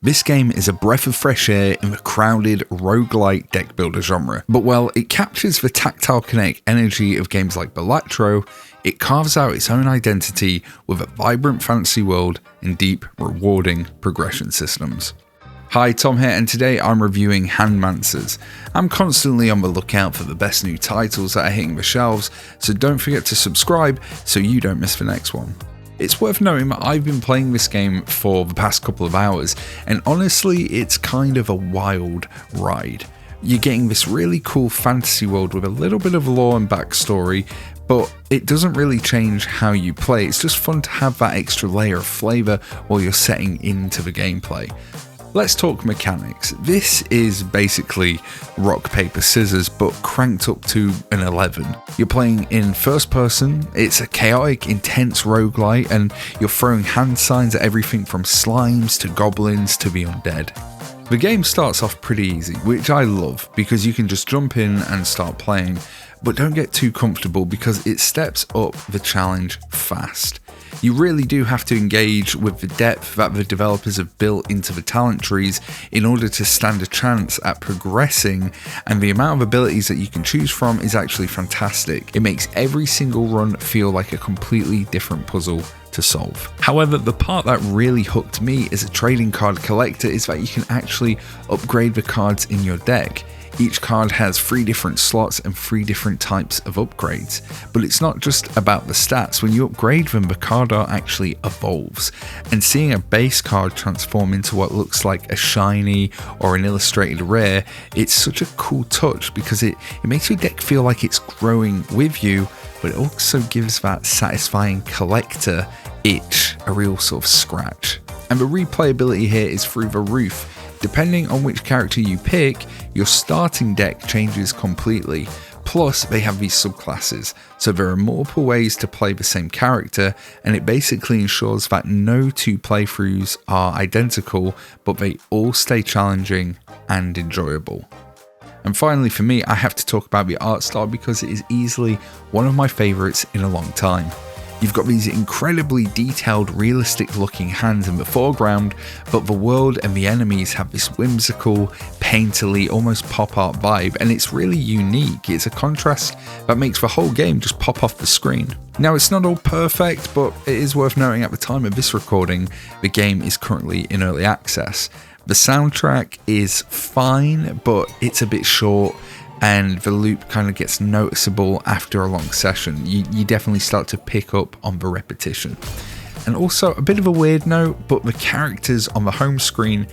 This game is a breath of fresh air in the crowded roguelite deck builder genre, but while it captures the tactile kinetic energy of games like Bilatro, it carves out its own identity with a vibrant fantasy world and deep, rewarding progression systems. Hi, Tom here, and today I'm reviewing Handmancers. I'm constantly on the lookout for the best new titles that are hitting the shelves, so don't forget to subscribe so you don't miss the next one. It's worth noting that I've been playing this game for the past couple of hours, and honestly it's kind of a wild ride. You're getting this really cool fantasy world with a little bit of lore and backstory, but it doesn't really change how you play. It's just fun to have that extra layer of flavour while you're setting into the gameplay. Let's talk mechanics. This is basically rock, paper, scissors, but cranked up to an 11. You're playing in first person, it's a chaotic, intense roguelite, and you're throwing hand signs at everything from slimes to goblins to the undead. The game starts off pretty easy, which I love because you can just jump in and start playing, but don't get too comfortable because it steps up the challenge fast. You really do have to engage with the depth that the developers have built into the talent trees in order to stand a chance at progressing, and the amount of abilities that you can choose from is actually fantastic. It makes every single run feel like a completely different puzzle to solve. However, the part that really hooked me as a trading card collector is that you can actually upgrade the cards in your deck. Each card has 3 different slots and 3 different types of upgrades, but it's not just about the stats. When you upgrade them, the card art actually evolves, and seeing a base card transform into what looks like a shiny or an illustrated rare, it's such a cool touch because it makes your deck feel like it's growing with you, but it also gives that satisfying collector itch a real sort of scratch. And the replayability here is through the roof. Depending on which character you pick, your starting deck changes completely. Plus, they have these subclasses, so there are multiple ways to play the same character, and it basically ensures that no 2 playthroughs are identical, but they all stay challenging and enjoyable. And finally, for me, I have to talk about the art style because it is easily one of my favourites in a long time. You've got these incredibly detailed, realistic looking hands in the foreground, but the world and the enemies have this whimsical, painterly, almost pop art vibe, and it's really unique. It's a contrast that makes the whole game just pop off the screen. Now, it's not all perfect, but it is worth noting at the time of this recording, the game is currently in early access. The soundtrack is fine, but it's a bit short, and the loop kind of gets noticeable after a long session. You definitely start to pick up on the repetition. And also, a bit of a weird note, but the characters on the home screen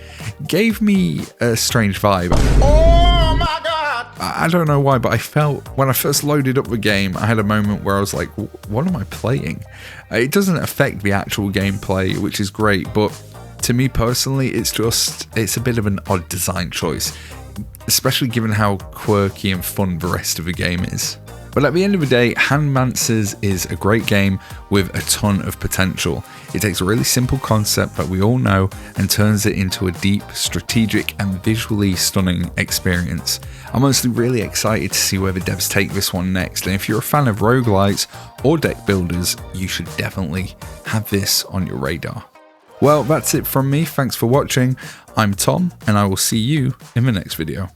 gave me a strange vibe. Oh my god! I don't know why, but I felt when I first loaded up the game, I had a moment where I was like, what am I playing? It doesn't affect the actual gameplay, which is great, but to me personally, it's a bit of an odd design choice, especially given how quirky and fun the rest of the game is. But at the end of the day, Handmancers is a great game with a ton of potential. It takes a really simple concept that we all know and turns it into a deep, strategic and visually stunning experience. I'm honestly really excited to see where the devs take this one next, and if you're a fan of roguelites or deck builders, you should definitely have this on your radar. Well, that's it from me. Thanks for watching. I'm Tom, and I will see you in the next video.